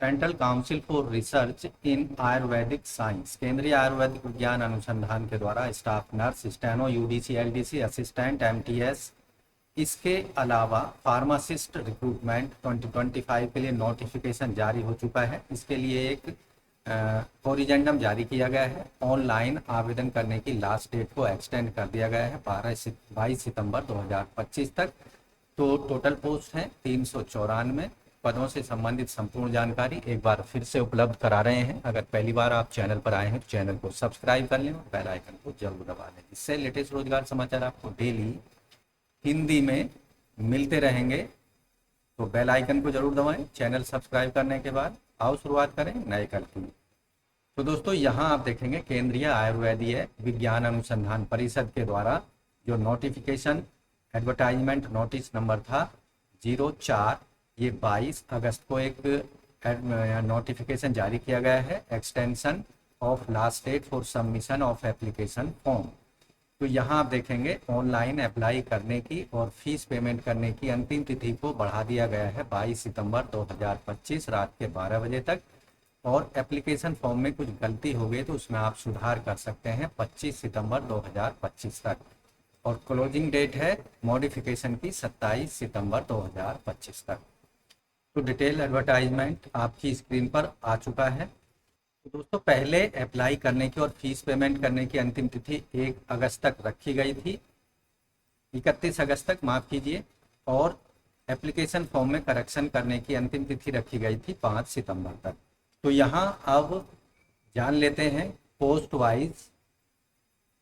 Central council for research in Ayurvedic science, केंद्रीय आयुर्वेदिक विज्ञान अनुसंधान के द्वारा staff nurse, steno, UDC, LDC, assistant, MTS, इसके अलावा फार्मासिस्ट रिक्रूटमेंट 2025 के लिए नोटिफिकेशन जारी हो चुका है। इसके लिए एक कोरिजेंडम जारी किया गया है। ऑनलाइन आवेदन करने की लास्ट डेट को एक्सटेंड कर दिया गया है 22 सितंबर 2025 तक। तो टोटल पोस्ट हैं 394। पदों से संबंधित संपूर्ण जानकारी एक बार फिर से उपलब्ध करा रहे हैं। अगर पहली बार आप चैनल पर आए हैं तो चैनल को सब्सक्राइब कर लें और बेल आइकन को जरूर दबा लें। इससे लेटेस्ट रोजगार समाचार आपको डेली हिंदी में मिलते रहेंगे। तो बेल आइकन को जरूर दबाएं चैनल सब्सक्राइब करने के बाद। आओ शुरुआत करें नए कल की। तो दोस्तों यहाँ आप देखेंगे केंद्रीय आयुर्वेदीय विज्ञान अनुसंधान परिषद के द्वारा जो नोटिफिकेशन एडवर्टाइजमेंट नोटिस नंबर था 04, ये 22 अगस्त को एक नोटिफिकेशन जारी किया गया है। Extension of last date for submission of application form. तो यहाँ आप देखेंगे ऑनलाइन अप्लाई करने की और फीस पेमेंट करने की अंतिम तिथि को बढ़ा दिया गया है 22 सितंबर 2025 रात के 12 बजे तक। और एप्लीकेशन फॉर्म में कुछ गलती हो गई तो उसमें आप सुधार कर सकते हैं 25 सितंबर 2025 तक। और क्लोजिंग डेट है मॉडिफिकेशन की 27 सितंबर 2025 तक। तो डिटेल एडवर्टाइजमेंट आपकी स्क्रीन पर आ चुका है। तो दोस्तों पहले अप्लाई करने की और फीस पेमेंट करने की अंतिम तिथि 1 अगस्त तक रखी गई थी, 31 अगस्त तक माफ़ कीजिए। और एप्लीकेशन फॉर्म में करेक्शन करने की अंतिम तिथि रखी गई थी 5 सितंबर तक। तो यहाँ अब जान लेते हैं post wise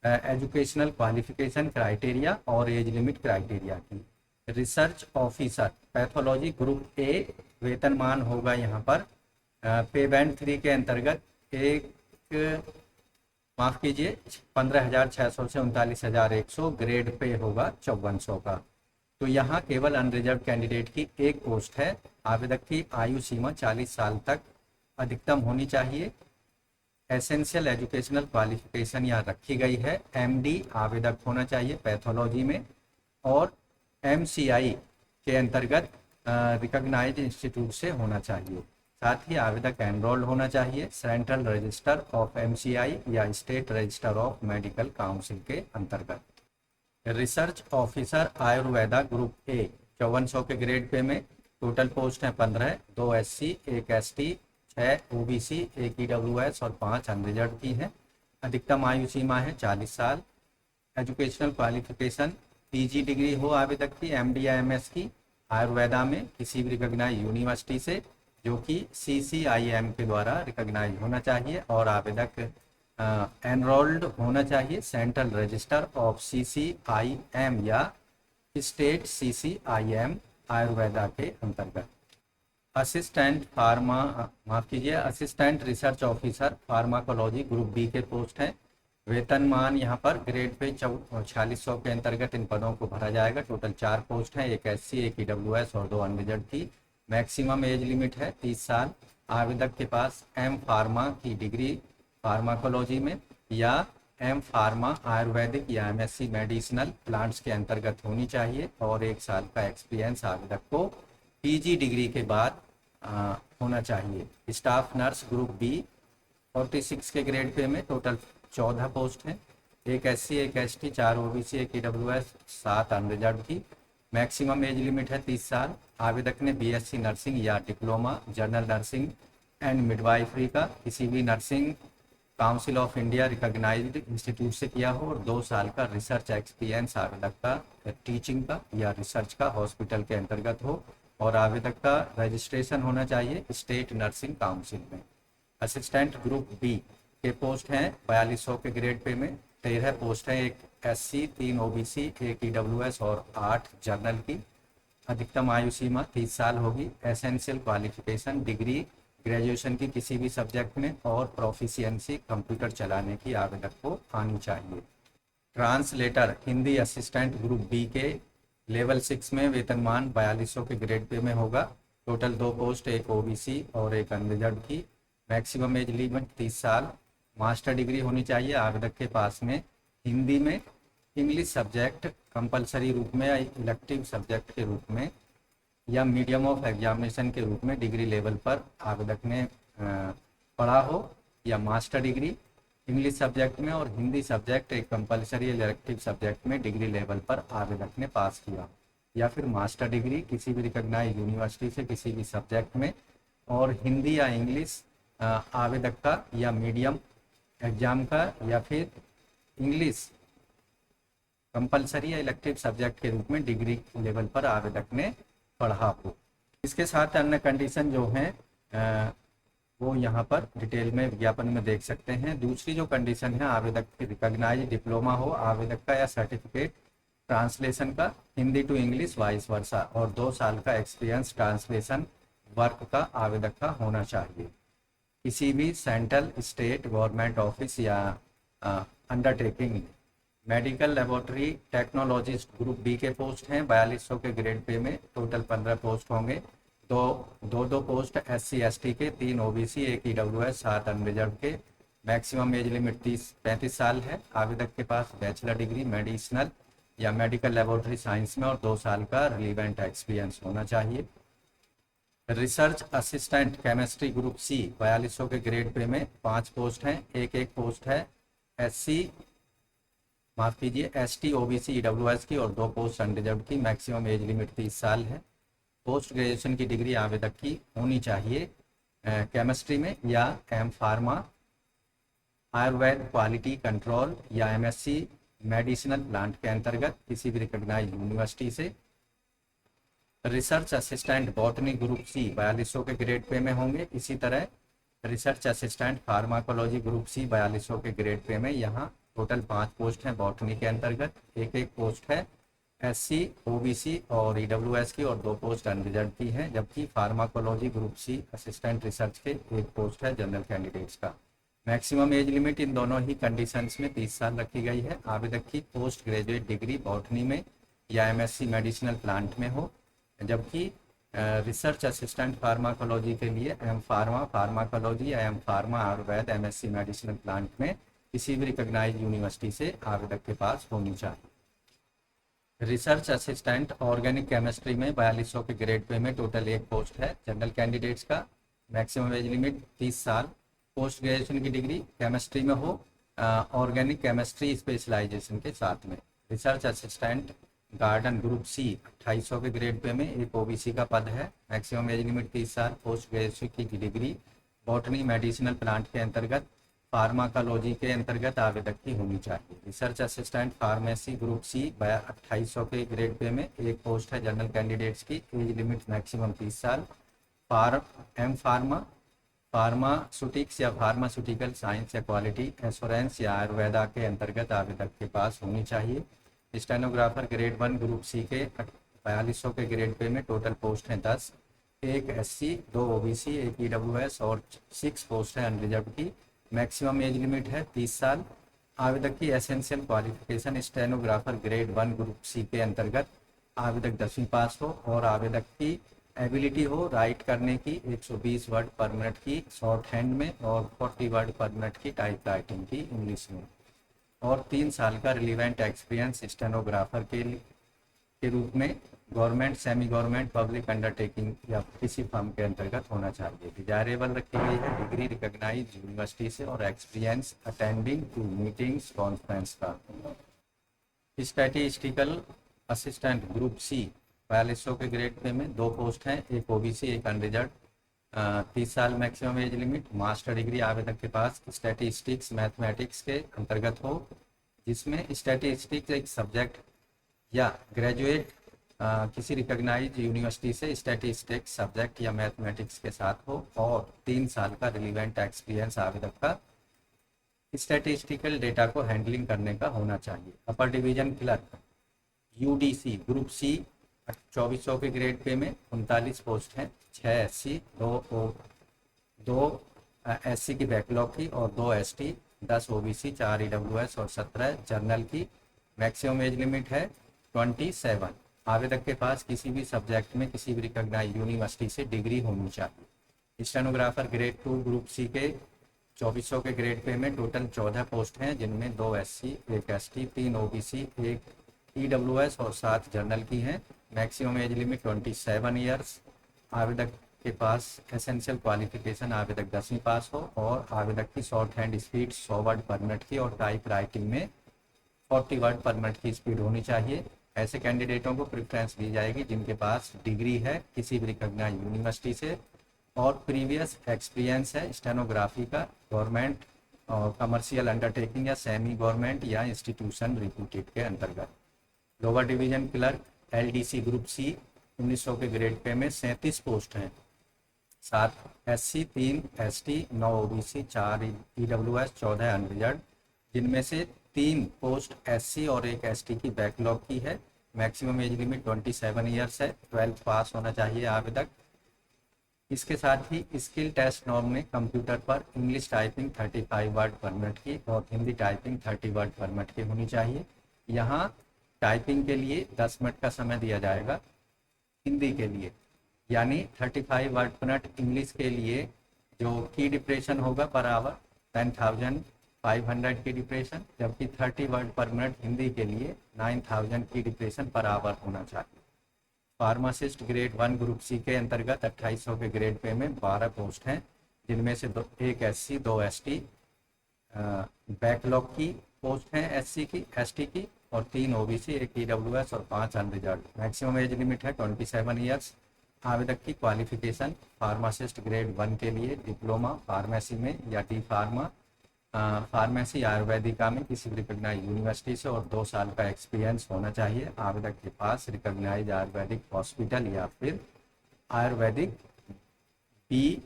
educational qualification criteria और एज लिमिट क्राइटेरिया की। Research officer pathology group A, वेतनमान होगा यहाँ पर पे बैंड 3 के अंतर्गत एक माफ़ कीजिए 15,600 से 39,100, ग्रेड पे होगा 5400 का। तो यहाँ केवल अनरिजर्व कैंडिडेट की एक पोस्ट है। आवेदक की आयु सीमा 40 साल तक अधिकतम होनी चाहिए। एसेंशियल एजुकेशनल क्वालिफिकेशन यहाँ रखी गई है। एमडी आवेदक होना चाहिए पैथोलॉजी में और एमसीआई के अंतर्गत रिकॉग्नाइज्ड इंस्टीट्यूट से होना चाहिए। साथ ही आवेदक एनरोल्ड होना चाहिए सेंट्रल रजिस्टर ऑफ एमसीआई या state register of medical council के अंतर्गत। Research officer Ayurveda group A 5400 के ग्रेड पे में टोटल पोस्ट है 15, 2 एससी, 1 एसटी, 6 ओबीसी, 1 ईडब्ल्यूएस और 5 अनरिजर्व की है। अधिकतम आयु सीमा है 40 साल। एजुकेशनल क्वालिफिकेशन पीजी डिग्री हो आवेदक की, एमडी या एमएस की आयुर्वेदा में किसी भी रिकॉग्नाइज यूनिवर्सिटी से जो कि सीसीआईएम के द्वारा रिकॉग्नाइज होना चाहिए। और आवेदक एनरोल्ड होना चाहिए सेंट्रल रजिस्टर ऑफ सीसीआईएम या स्टेट सीसीआईएम आयुर्वेदा के अंतर्गत। असिस्टेंट फार्मा माफ कीजिए assistant research officer pharmacology group B के पोस्ट हैं। वेतनमान यहाँ पर ग्रेड पे 4600 के अंतर्गत इन पदों को भरा जाएगा। टोटल 4 पोस्ट हैं, 1 एससी, 1 ईडब्ल्यूएस और 2 अनरिजर्व की। मैक्सिमम एज लिमिट है 30 साल। आवेदक के पास एम फार्मा की डिग्री फार्माकोलॉजी में या एम फार्मा आयुर्वेदिक या एमएससी मेडिसिनल प्लांट्स के अंतर्गत होनी चाहिए। और 1 साल का एक्सपीरियंस आवेदक को पीजी डिग्री के बाद होना चाहिए। स्टाफ नर्स ग्रुप बी 46 के ग्रेड पे में टोटल 14 पोस्ट हैं, 1 SC, 1 ST, 4 OBC, 1 EWS, 7 unreserved की। मैक्सिमम एज लिमिट है 30 साल। आवेदक ने बीएससी नर्सिंग या diploma general nursing and midwifery का किसी भी nursing council of India recognised institute से किया हो और 2 साल का रिसर्च एक्सपीरियंस आवेदक का टीचिंग का या रिसर्च का हॉस्पिटल के अंतर्गत हो। और आवेदक का रजिस्ट्रेशन होना चाहिए स्टेट नर्सिंग काउंसिल में। असिस्टेंट ग्रुप बी के पोस्ट हैं 4200 के ग्रेड पे में, 13 पोस्ट हैं, 1 एससी, 3 ओबीसी, 1 ईडब्ल्यूएस और 8 जनरल की। अधिकतम आयु सीमा 30 साल होगी। एसेंशियल क्वालिफिकेशन डिग्री ग्रेजुएशन की किसी भी सब्जेक्ट में और प्रोफिशिएंसी कंप्यूटर चलाने की आवेदक को आनी चाहिए। Translator Hindi assistant group B के लेवल 6 में वेतनमान 4200 के ग्रेड पे में होगा। टोटल 2 पोस्ट, 1 ओबीसी और 1 अनरिजर्व की। मैक्सिमम एज लिमिट 30 साल। मास्टर डिग्री होनी चाहिए आवेदक के पास में हिंदी में, इंग्लिश सब्जेक्ट कंपलसरी रूप में या इलेक्टिव सब्जेक्ट के रूप में या मीडियम ऑफ एग्जामिनेशन के रूप में डिग्री लेवल पर आवेदक ने पढ़ा हो, या मास्टर डिग्री इंग्लिश सब्जेक्ट में और हिंदी सब्जेक्ट एक कंपलसरी इलेक्टिव सब्जेक्ट में डिग्री लेवल पर आवेदक ने पास किया, या फिर मास्टर डिग्री किसी भी रिकॉग्नाइज्ड यूनिवर्सिटी से किसी भी सब्जेक्ट में, और हिंदी या इंग्लिश आवेदक का या मीडियम एग्जाम का, या फिर इंग्लिश कंपलसरी या इलेक्टिव सब्जेक्ट के रूप में डिग्री लेवल पर आवेदक ने पढ़ा हो। इसके साथ अन्य कंडीशन जो हैं वो यहाँ पर डिटेल में विज्ञापन में देख सकते हैं। दूसरी जो कंडीशन है, आवेदक की रिकॉग्नाइज्ड डिप्लोमा हो आवेदक का, या सर्टिफिकेट ट्रांसलेशन का Hindi to English vice versa, और 2 साल का एक्सपीरियंस ट्रांसलेशन वर्क का आवेदक का होना चाहिए। किसी भी सेंट्रल स्टेट गवर्नमेंट ऑफिस या undertaking medical laboratory technologist group B के पोस्ट हैं 4200 के ग्रेड पे में, टोटल 15 पोस्ट होंगे। दो पोस्ट SC ST के, 3 OBC, 1 EWS, 7 अनरिजर्व के। मैक्सिमम एज लिमिट 35 साल है। आवेदक के पास बैचलर डिग्री मेडिसिनल या मेडिकल लेबोरेटरी साइंस में और 2 साल का रिलीवेंट एक्सपीरियंस होना चाहिए। Research assistant chemistry group C 4200 के ग्रेड पे में 5 पोस्ट हैं। एक पोस्ट है ST OBC EWS की, और 2 पोस्ट अनरिजर्व की। मैक्सिमम एज लिमिट 30 साल है। पोस्ट ग्रेजुएशन की डिग्री आवेदक की होनी चाहिए केमिस्ट्री में, या M pharma Ayurveda quality control, या MSc मेडिसिनल प्लांट के अंतर्गत किसी भी रिकॉग्नाइज्ड यूनिवर्सिटी से। Research assistant botany group C 4200 के ग्रेड पे में होंगे। इसी तरह research assistant pharmacology group C 4200 के ग्रेड पे में, यहाँ टोटल 5 पोस्ट हैं बॉटनी के अंतर्गत। एक पोस्ट है SC OBC और EWS की, और 2 पोस्ट अनरिजर्व की हैं। जबकि pharmacology group C assistant research के 1 पोस्ट है जनरल कैंडिडेट्स का। मैक्सिमम एज लिमिट इन दोनों ही कंडीशंस में 30 साल रखी गई है। आवेदक की पोस्ट ग्रेजुएट डिग्री बॉटनी में या MSc मेडिसिनल प्लांट में हो, जबकि रिसर्च असिस्टेंट फार्माकोलॉजी के लिए एम फार्मा फार्माकोलॉजी या M pharma Ayurveda MSc medicinal plant में किसी भी रिकॉग्नाइज्ड यूनिवर्सिटी से आवेदक के पास होनी चाहिए। रिसर्च असिस्टेंट ऑर्गेनिक केमिस्ट्री में 4200 के ग्रेड पे में टोटल 1 पोस्ट है जनरल कैंडिडेट्स का। मैक्सिमम एज लिमिट 30 साल। पोस्ट ग्रेजुएशन की डिग्री केमिस्ट्री में हो ऑर्गेनिक केमिस्ट्री स्पेशलाइजेशन के साथ में। Research assistant garden group C 2800 के ग्रेड पे में 1 OBC का पद है। मैक्सिमम एज लिमिट 30 साल। पोस्ट ग्रेजुएशन की डिग्री बॉटनी मेडिसिनल प्लांट के अंतर्गत फार्माकोलॉजी के अंतर्गत आवेदक की होनी चाहिए। Research assistant pharmacy group C 2800 के ग्रेड पे में 1 पोस्ट है जनरल कैंडिडेट्स की। एज लिमिट मैक्सिमम 30 साल। फार्मास्यूटिक्स या फार्मास्यूटिकल साइंस या क्वालिटी एश्योरेंस या आयुर्वेदा के अंतर्गत आवेदक के पास होनी चाहिए। स्टेनोग्राफर ग्रेड 1 ग्रुप C के 4200 के ग्रेड पे में टोटल पोस्ट हैं 10। 1 SC, 2 OBC, 1 EWS और 6 पोस्ट है अनरिजर्व की। मैक्सिमम एज लिमिट है 30 साल। आवेदक की essential qualification stenographer grade 1 group C के अंतर्गत आवेदक 10वीं पास हो, और आवेदक की एबिलिटी हो राइट करने की 120 वर्ड पर मिनट की शॉर्ट हैंड में और 40 वर्ड पर मिनट की टाइप राइटिंग की इंग्लिश में, और 3 साल का रिलीवेंट एक्सपीरियंस स्टेनोग्राफर के रूप में government semi government public undertaking या किसी फर्म के अंतर्गत होना चाहिए। डिजायरेबल रखी गई है डिग्री रिकॉग्नाइज्ड यूनिवर्सिटी से और experience attending to meetings conference का। स्टैटिस्टिकल असिस्टेंट ग्रुप C 4200 के ग्रेड पे में 2 पोस्ट हैं। 1 OBC, 1 अनरिजर्व। 30 साल maximum age limit. Master degree आवेदक के पास स्टैटिस्टिक्स मैथमेटिक्स के अंतर्गत हो, जिसमें स्टैटिस्टिक्स एक सब्जेक्ट या ग्रेजुएट किसी रिकॉग्नाइज्ड यूनिवर्सिटी से स्टैटिस्टिक्स सब्जेक्ट या मैथमेटिक्स के साथ हो, और 3 साल का रिलीवेंट एक्सपीरियंस आवेदक का स्टैटिस्टिकल डेटा को हैंडलिंग करने का होना चाहिए। Upper division clerk UDC group C 2400 के ग्रेड पे में 39 पोस्ट हैं। 6 SC, 2 SC की बैकलॉग की और 2 ST, 10 OBC, 4 EWS और 17 जर्नल की। मैक्सिमम एज लिमिट है 27। आवेदक के पास किसी भी सब्जेक्ट में किसी भी रिकॉग्नाइज्ड यूनिवर्सिटी से डिग्री होनी चाहिए। स्टेनोग्राफर ग्रेड 2 ग्रुप C के 2400 के ग्रेड पे में टोटल 14 पोस्ट हैं, जिनमें 2 SC, 1 ST, 3 OBC, 1 EWS और 7 जर्नल की हैं। Maximum age limit 27 years. आवेदक के पास एसेंशियल क्वालिफिकेशन आवेदक 10वीं पास हो और आवेदक की शॉर्ट हैंड स्पीड 100 वर्ड पर मिनट की और टाइप राइटिंग में 40 वर्ड पर मिनट की स्पीड होनी चाहिए। ऐसे कैंडिडेटों को प्रेफरेंस दी जाएगी जिनके पास डिग्री है किसी भी रिकॉग्नाइज्ड यूनिवर्सिटी से और प्रीवियस एक्सपीरियंस है स्टेनोग्राफी का गवर्नमेंट और कमर्शियल अंडरटेकिंग या सेमी गवर्नमेंट या इंस्टीट्यूशन रिप्यूटेड के अंतर्गत। Lower division clerk LDC group C 1900 के ग्रेड पे में 37 पोस्ट हैं। 7 SC, 3 ST, 9 OBC, 4 EWS, 14 unreserved, जिनमें से 3 पोस्ट एससी और 1 एसटी की बैकलॉग की है। मैक्सिमम एज लिमिट 27 ईयर्स है। 12th पास होना चाहिए आवेदक। इसके साथ ही स्किल टेस्ट नॉर्म में कंप्यूटर पर इंग्लिश टाइपिंग 35 वर्ड पर मिनट की और हिंदी टाइपिंग 30 वर्ड पर मिनट की होनी चाहिए। यहाँ टाइपिंग के लिए 10 मिनट का समय दिया जाएगा, हिंदी के लिए यानी 35 वर्ड पर मिनट। इंग्लिश के लिए जो की डिप्रेशन होगा पर आवर 10,500 की डिप्रेशन, जबकि 30 वर्ड पर मिनट हिंदी के लिए 9,000 की डिप्रेशन पर आवर होना चाहिए। फार्मासिस्ट ग्रेड 1 ग्रुप सी के अंतर्गत 2800 के ग्रेड पे में 12 पोस्ट हैं, जिनमें से 1 एससी, 2 एसटी। बैकलॉग की पोस्ट हैं एससी की, एसटी की और 3 ओबीसी, 1 ईडब्ल्यूएस और 5 अनरिजर्व। मैक्सिमम एज लिमिट है 27 ईयर्स। आवेदक की क्वालिफिकेशन फार्मासिस्ट ग्रेड 1 के लिए डिप्लोमा फार्मेसी में या डी फार्मा फार्मेसी आयुर्वेदिका में किसी भी रिकॉग्नाइज यूनिवर्सिटी से और 2 साल का एक्सपीरियंस होना चाहिए आवेदक के पास रिकॉग्नाइज आयुर्वेदिक हॉस्पिटल या फिर आयुर्वेदिक बी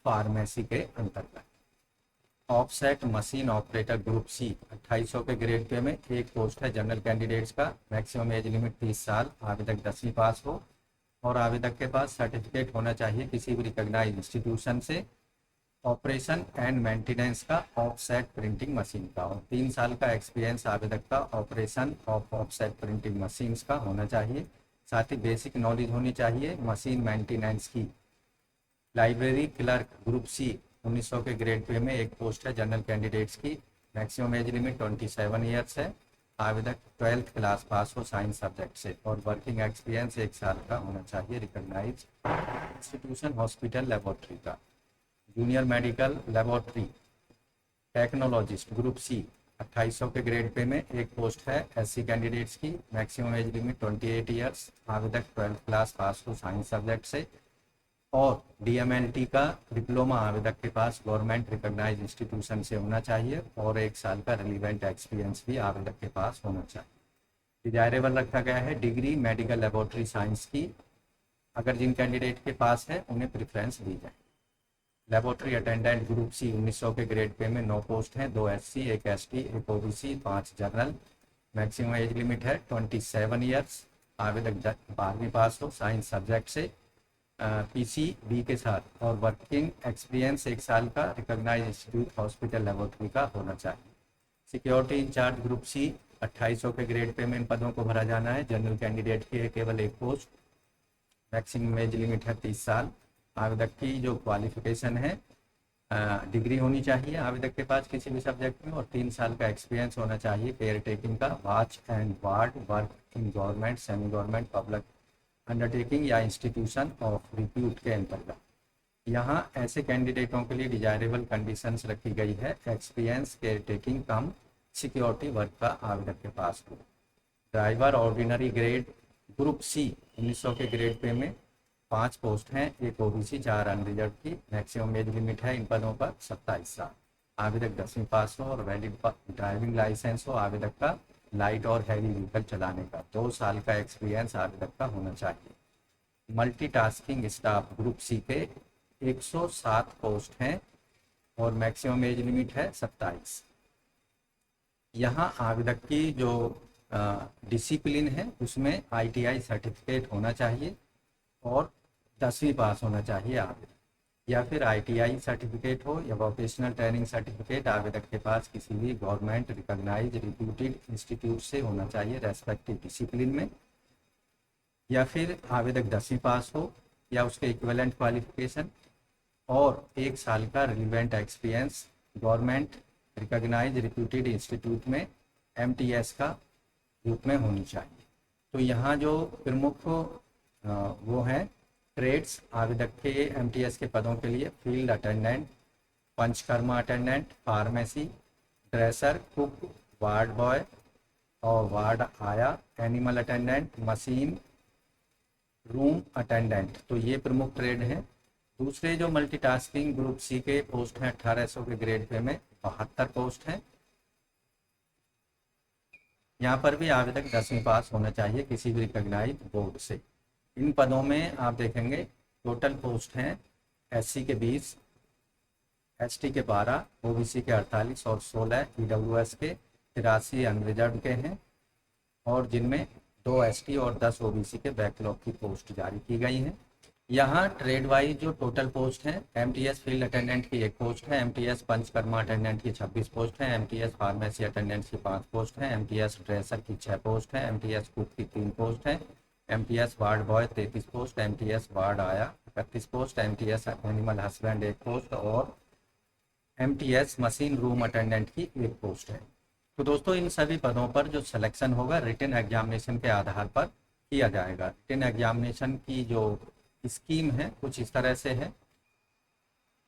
फार्मेसी के अंतर्गत। Offset machine operator group C 2800 के ग्रेड पे में 1 पोस्ट है जनरल कैंडिडेट्स का। मैक्सिमम एज लिमिट 30 साल। आवेदक 10वीं पास हो और आवेदक के पास सर्टिफिकेट होना चाहिए किसी भी रिकॉग्नाइज इंस्टीट्यूशन से ऑपरेशन एंड मेंटेनेंस का ऑफसेट प्रिंटिंग मशीन का और 3 साल का एक्सपीरियंस आवेदक का operation of offset printing machines का होना चाहिए। साथ ही बेसिक नॉलेज होनी चाहिए मशीन मेंटेनेंस की। लाइब्रेरी क्लर्क ग्रुप सी 1900 के ग्रेड पे में 1 पोस्ट है जनरल कैंडिडेट्स की। मैक्सिमम एज लिमिट 27 ईयर्स है। आवेदक 12th क्लास पास हो साइंस सब्जेक्ट से और वर्किंग एक्सपीरियंस 1 साल का होना चाहिए रिकॉग्नाइज इंस्टीट्यूशन हॉस्पिटल लेबोरेटरी का। Junior medical laboratory technologist group C 2800 के ग्रेड पे में 1 पोस्ट है एससी कैंडिडेट्स की। Maximum age limit 28 years. आवेदक 12th क्लास पास हो साइंस सब्जेक्ट से और डीएमएलटी का डिप्लोमा आवेदक के पास गवर्नमेंट रिकॉग्नाइज इंस्टीट्यूशन से होना चाहिए और 1 साल का रिलीवेंट एक्सपीरियंस भी आवेदक के पास होना चाहिए। डिजायरेबल रखा गया है डिग्री मेडिकल लेबोरेटरी साइंस की, अगर जिन कैंडिडेट के पास है उन्हें प्रेफरेंस दी जाए। लेबोरेटरी अटेंडेंट ग्रुप सी 1900 के ग्रेड पे में 9 पोस्ट हैं, 2 SC, 1 ST, 1 OBC, 5 general. Maximum age limit है 27 ईयर्स। आवेदक 12वीं पास हो साइंस सब्जेक्ट से पीसीबी के साथ और वर्किंग एक्सपीरियंस 1 साल का रिकॉग्नाइज इंस्टीट्यूट हॉस्पिटल लेबोरेटरी का होना चाहिए। सिक्योरिटी इंचार्ज ग्रुप सी 2800 के ग्रेड पे में इन पदों को भरा जाना है। जनरल कैंडिडेट की है केवल 1 पोस्ट। मैक्सिमम एज लिमिट है 30 साल। आवेदक की जो क्वालिफिकेशन है डिग्री होनी चाहिए आवेदक के पास किसी भी सब्जेक्ट में और 3 साल का एक्सपीरियंस होना चाहिए केयर टेकिंग का, watch and ward work in government semi government public undertaking या इंस्टीट्यूशन ऑफ रिप्यूट के अंतर्गत। यहाँ ऐसे कैंडिडेटों के लिए डिजायरेबल कंडीशंस रखी गई है experience care taking cum security work का आवेदक के पास हो। Driver ordinary grade group C 1900 के ग्रेड पे में 5 पोस्ट हैं, 1 ओबीसी, 4 अनरिजर्व की। मैक्सिमम एज लिमिट है इन पदों पर 27 साल। आवेदक 10वीं पास हो और वैलिड ड्राइविंग लाइसेंस हो आवेदक का लाइट और हैवी व्हीकल चलाने का। 2 साल का एक्सपीरियंस आवेदक का होना चाहिए। मल्टीटास्किंग स्टाफ ग्रुप सी के 107 पोस्ट हैं और मैक्सिमम एज लिमिट है 27। यहाँ आवेदक की जो डिसिप्लिन है उसमें आईटीआई सर्टिफिकेट होना चाहिए और 10वीं पास होना चाहिए आवेदक, या फिर आईटीआई सर्टिफिकेट हो या वोकेशनल ट्रेनिंग सर्टिफिकेट आवेदक के पास किसी भी गवर्नमेंट रिकॉग्नाइज रिप्यूटेड इंस्टीट्यूट से होना चाहिए रेस्पेक्टिव डिसिप्लिन में, या फिर आवेदक 10वीं पास हो या उसके इक्विवेलेंट क्वालिफिकेशन और 1 साल का relevant experience government recognise reputed institute में एमटीएस का रूप में होनी चाहिए। तो यहाँ जो प्रमुख वो हैं ट्रेड्स आवेदक के एमटीएस के पदों के लिए field attendant, panchakarma attendant, pharmacy, dresser, cook, ward boy और वार्ड आया, animal attendant, machine room attendant. तो ये प्रमुख ट्रेड हैं। दूसरे जो मल्टीटास्किंग ग्रुप सी के पोस्ट हैं 1800 के ग्रेड पे में 72 पोस्ट हैं। यहाँ पर भी आवेदक 10वीं पास होना चाहिए किसी भी रिकॉग्नाइज्ड बोर्ड से। इन पदों में आप देखेंगे टोटल पोस्ट हैं एससी के 20, एसटी के 12, ओबीसी के 48 और 16 ईडब्ल्यूएस के 83 अनरिजर्व के हैं, और जिनमें 2 एसटी और 10 ओबीसी के बैकलॉग की पोस्ट जारी की गई हैं। यहाँ ट्रेड वाइज जो टोटल पोस्ट हैं, एमटीएस फील्ड अटेंडेंट की 1 पोस्ट है, एमटीएस पंचकर्मा अटेंडेंट की 26 पोस्ट है, एमटीएस फार्मेसी अटेंडेंट की 5 पोस्ट है, एमटीएस ड्रेसर की 6 पोस्ट है, एमटीएस कुक की 3 पोस्ट है, MTS ward boy 33 post, MTS ward आया 31 post, MTS animal husband 1 post और एमटीएस मशीन रूम अटेंडेंट की 1 पोस्ट है। तो दोस्तों इन सभी पदों पर जो सिलेक्शन होगा रिटन एग्जामिनेशन के आधार पर किया जाएगा। रिटन एग्जामिनेशन की जो स्कीम है कुछ इस तरह से है।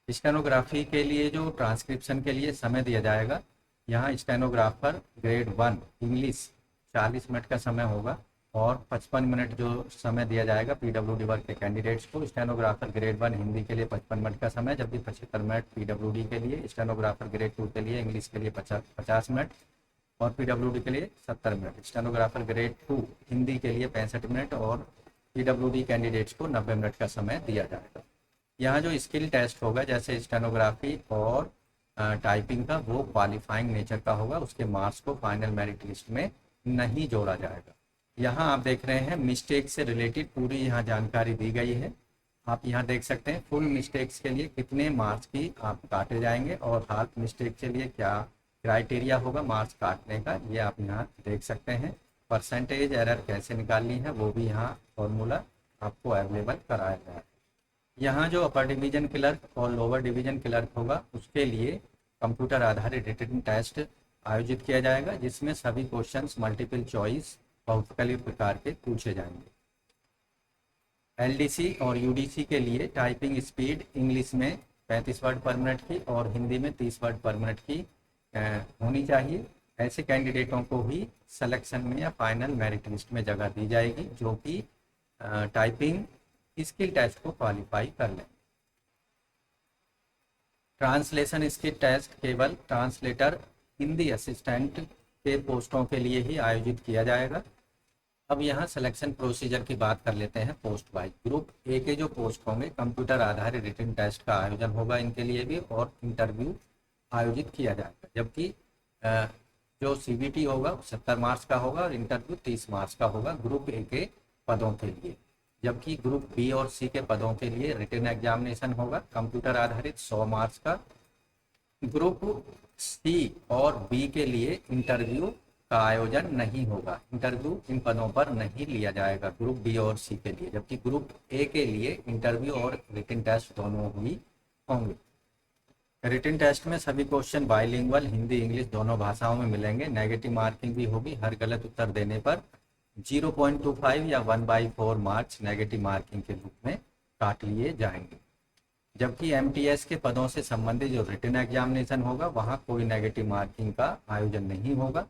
स्टेनोग्राफी के लिए जो ट्रांसक्रिप्शन के लिए समय दिया जाएगा, यहाँ स्टेनोग्राफर ग्रेड 1 इंग्लिश 40 मिनट का समय होगा और 55 मिनट जो समय दिया जाएगा पीडब्ल्यूडी वर्ग के कैंडिडेट्स को। स्टेनोग्राफर ग्रेड 1 हिंदी के लिए 55 मिनट का समय, जबकि 75 मिनट पीडब्ल्यूडी के लिए। स्टेनोग्राफर ग्रेड 2 के लिए इंग्लिश के लिए 50 मिनट और पीडब्ल्यूडी के लिए 70 मिनट। स्टेनोग्राफर ग्रेड 2 हिंदी के लिए 65 मिनट और पीडब्ल्यूडी कैंडिडेट्स को 90 मिनट का समय दिया जाएगा। यहाँ जो स्किल टेस्ट होगा जैसे स्टेनोग्राफी और टाइपिंग का, वो क्वालिफाइंग नेचर का होगा, उसके मार्क्स को फाइनल मेरिट लिस्ट में नहीं जोड़ा जाएगा। यहाँ आप देख रहे हैं मिस्टेक से रिलेटेड पूरी यहाँ जानकारी दी गई है। आप यहाँ देख सकते हैं फुल मिस्टेक्स के लिए कितने मार्क्स की आप काटे जाएंगे और हाफ मिस्टेक के लिए क्या क्राइटेरिया होगा मार्क्स काटने का, ये आप यहाँ देख सकते हैं। परसेंटेज एरर कैसे निकालनी है वो भी यहाँ फॉर्मूला आपको अवेलेबल कराया गया है। यहाँ जो अपर डिवीजन क्लर्क और लोअर डिवीजन क्लर्क होगा उसके लिए कंप्यूटर आधारित रिटन टेस्ट आयोजित किया जाएगा, जिसमें सभी क्वेश्चंस मल्टीपल चॉइस बहुविकल्पीय प्रकार के पूछे जाएंगे। एलडीसी और यूडीसी के लिए टाइपिंग स्पीड इंग्लिश में 35 वर्ड पर मिनट की और हिंदी में 30 वर्ड पर मिनट की होनी चाहिए। ऐसे कैंडिडेटों को ही सिलेक्शन में या फाइनल मेरिट लिस्ट में जगह दी जाएगी जो कि टाइपिंग स्किल टेस्ट को क्वालिफाई कर लें। ट्रांसलेशन स्किल टेस्ट केवल ट्रांसलेटर हिंदी असिस्टेंट के पोस्टों के लिए ही आयोजित किया जाएगा। अब यहाँ सिलेक्शन प्रोसीजर की बात कर लेते हैं पोस्ट वाइज। ग्रुप ए के जो पोस्ट होंगे कंप्यूटर आधारित रिटन टेस्ट का आयोजन होगा इनके लिए भी और इंटरव्यू आयोजित किया जाएगा, जबकि जो सीबीटी होगा 70 मार्क्स का होगा और इंटरव्यू 30 मार्क्स का होगा ग्रुप ए के पदों के लिए। जबकि ग्रुप बी और सी के पदों के लिए रिटन एग्जामिनेशन होगा कंप्यूटर आधारित 100 मार्क्स का। ग्रुप सी और बी के लिए इंटरव्यू का आयोजन नहीं होगा, इंटरव्यू इन पदों पर नहीं लिया जाएगा ग्रुप बी और सी के लिए। जबकि ग्रुप ए के लिए इंटरव्यू और रिटन टेस्ट दोनों ही होंगे। रिटन टेस्ट में सभी क्वेश्चन बाइलिंगुअल हिंदी इंग्लिश दोनों भाषाओं में मिलेंगे। नेगेटिव मार्किंग भी होगी, हर गलत उत्तर देने पर 0.25 या 1/4 मार्क्स नेगेटिव मार्किंग के रूप में काट लिए जाएंगे। जबकि एमटीएस के पदों से संबंधित जो रिटन एग्जामिनेशन होगा वहां कोई नेगेटिव मार्किंग का आयोजन नहीं होगा।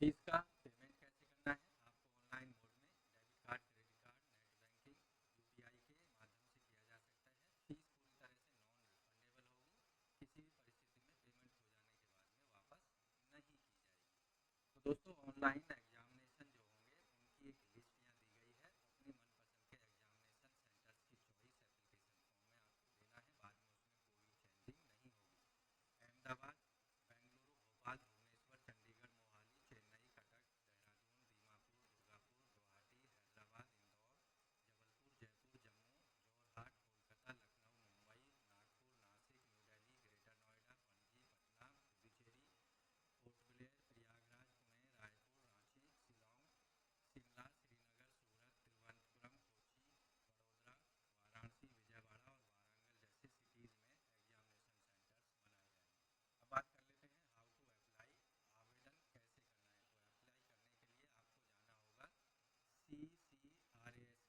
फीस का पेमेंट कैसे करना है आपको ऑनलाइन एग्जामिनेशन जो होंगे उनकी एक लिस्ट यहाँ दी गई है। अपनी मनपसंद के एग्जामिनेशन सेंटर्स की चॉइस एप्लीकेशन फॉर्म में आपको देना है, बाद में उसमें कोई चेंजिंग नहीं होगी। अहमदाबाद, बेंगलुरु, भोपाल, भुवनेश्वर, चंडीगढ़, मोहाली, चेन्नई, कटक, देहरादून, दीमापुर, दुर्गापुर, गुवाहाटी, हैदराबाद, इंदौर, जबलपुर, जयपुर, जम्मू, जोरहाट, कोलकाता, लखनऊ, मुंबई, नागपुर, नासिक, न्यू दिल्ली, ग्रेटर नोएडा, पणजी, पटना, पुडुचेरी, पोर्ट ब्लेयर, प्रयागराज, पुणे, रायपुर, रांची, शिलोंग, शिमला, श्रीनगर, सूरत, तिरुवनंतपुरम, कोची, वडोदरा, वाराणसी, विजयवाड़ा और वारंगल जैसे सिटीज़ में एग्जामिनेशन सेंटर्स बनाए जाएंगे। अब बात कर लेते हैं हाउ टू अप्लाई, आवेदन कैसे करना है। तो अप्लाई करने के लिए आपको जाना होगा CCRAS की वेबसाइट यानी central council for research in Ayurvedic science, इस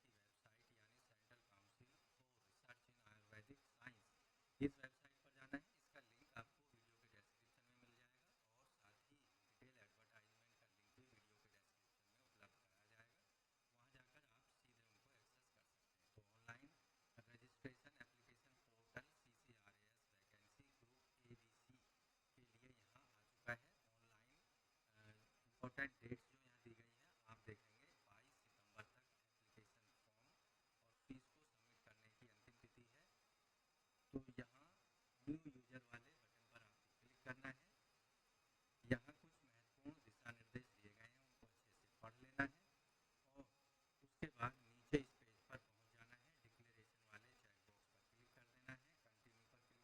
वेबसाइट पर जाना है। इसका लिंक आपको वीडियो के डिस्क्रिप्शन में मिल जाएगा और साथ ही डिटेल एडवर्टाइजमेंट का लिंक भी वीडियो के डिस्क्रिप्शन में उपलब्ध कराया जाएगा। वहाँ जाकर आप सीधे उनको एक्सेस कर सकते हैं। तो online registration application portal CCRAS vacancy group ABC के लिए यहाँ आ चुका है। ऑनलाइन इम्पोर्टेंट डेट्स जो यहाँ दी गई हैं आप देखेंगे, 22 सितंबर तक एप्लीकेशन फॉर्म और फीस को सबमिट करने की अंतिम तिथि है। तो यहाँ न्यू यूजर वाले बटन पर आपको क्लिक करना है। यहाँ कुछ महत्वपूर्ण दिशा निर्देश दिए गए हैं, उनको अच्छे से पढ़ लेना है और उसके बाद नीचे इस पेज पर पहुँच जाना है। डिक्लेरेशन वाले चेकबॉक्स पर क्लिक कर देना है, कंटिन्यू पर क्लिक कर देना है। अब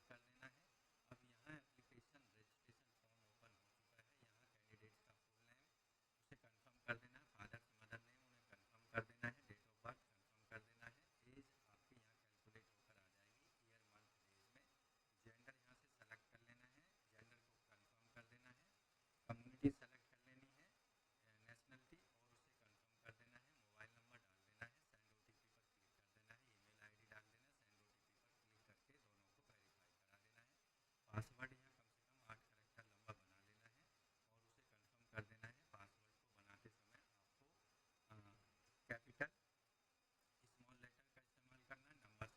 यहाँ एप्लीकेशन रजिस्ट्रेशन फॉर्म ओपन हो चुका है। यहाँ कैंडिडेट्स का फुल नेम उसे कंफर्म कर देना है, फादर्स मदर नेम उन्हें कंफर्म कर देना है, डेट ऑफ बर्थ कंफर्म कर देना है, एज आपकी यहाँ कैलकुलेट होकर आ जाएगी ईयर मंथ डेज में। जेंडर यहाँ से सेलेक्ट कर लेना है, जेंडर को कंफर्म कर देना है, कम्युनिटी सेलेक्ट कर लेनी है, नेशनलिटी और उसे कंफर्म कर देना है, मोबाइल नंबर डाल देना है, सेंड OTP पर क्लिक कर देना है, ईमेल आईडी डाल देना है, सेंड OTP पर क्लिक करके दोनों को वेरीफाई करा देना है। पासवर्ड यहाँ कम से कम 8 कैरेक्टर लंबा बना लेना है और उसे कंफर्म कर देना है। पासवर्ड को बनाते समय आपको कैपिटल, स्मॉल लेटर का इस्तेमाल करना है, नंबर्स का और स्पेशल कैरेक्टर का इस्तेमाल करना है।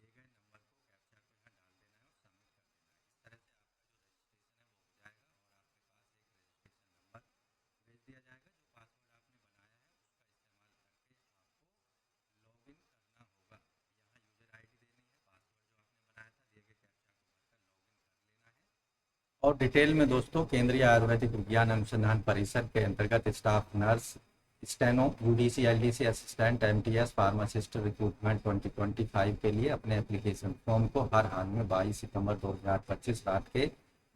दिए गए नंबर को, कैप्चा को यहाँ डाल देना है और सबमिट कर देना है। इस तरह से आपका जो रजिस्ट्रेशन है वो हो जाएगा और आपके पास एक रजिस्ट्रेशन नंबर भेज दिया जाएगा। जो पासवर्ड आपने बनाया है उसका इस्तेमाल करके आपको लॉगिन करना होगा। यहाँ यूजर ID देनी है, पासवर्ड जो आपने बनाया था दिए गए कैप्चा को भरकर लॉगिन कर लेना है। और डिटेल में दोस्तों केंद्रीय आयुर्वेदिक विज्ञान अनुसंधान परिषद के अंतर्गत staff nurse, steno, UDC, LDC assistant, MTS pharmacist recruitment 2025 के लिए अपने एप्लीकेशन फॉर्म को हर हाल में 22 सितंबर 2025 रात के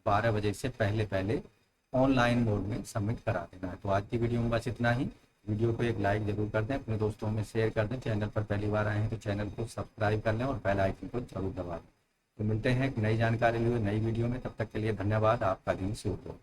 12 बजे से पहले पहले ऑनलाइन मोड में सबमिट करा देना है। तो आज की वीडियो में बस इतना ही। वीडियो को एक लाइक जरूर कर दें, अपने दोस्तों में शेयर कर दें। चैनल पर पहली बार आए हैं तो चैनल को सब्सक्राइब कर लें और बेल आइकन को जरूर दबा दें। तो मिलते हैं एक नई जानकारी लिए नई वीडियो में, तब तक के लिए धन्यवाद। आपका दिन शुभ हो।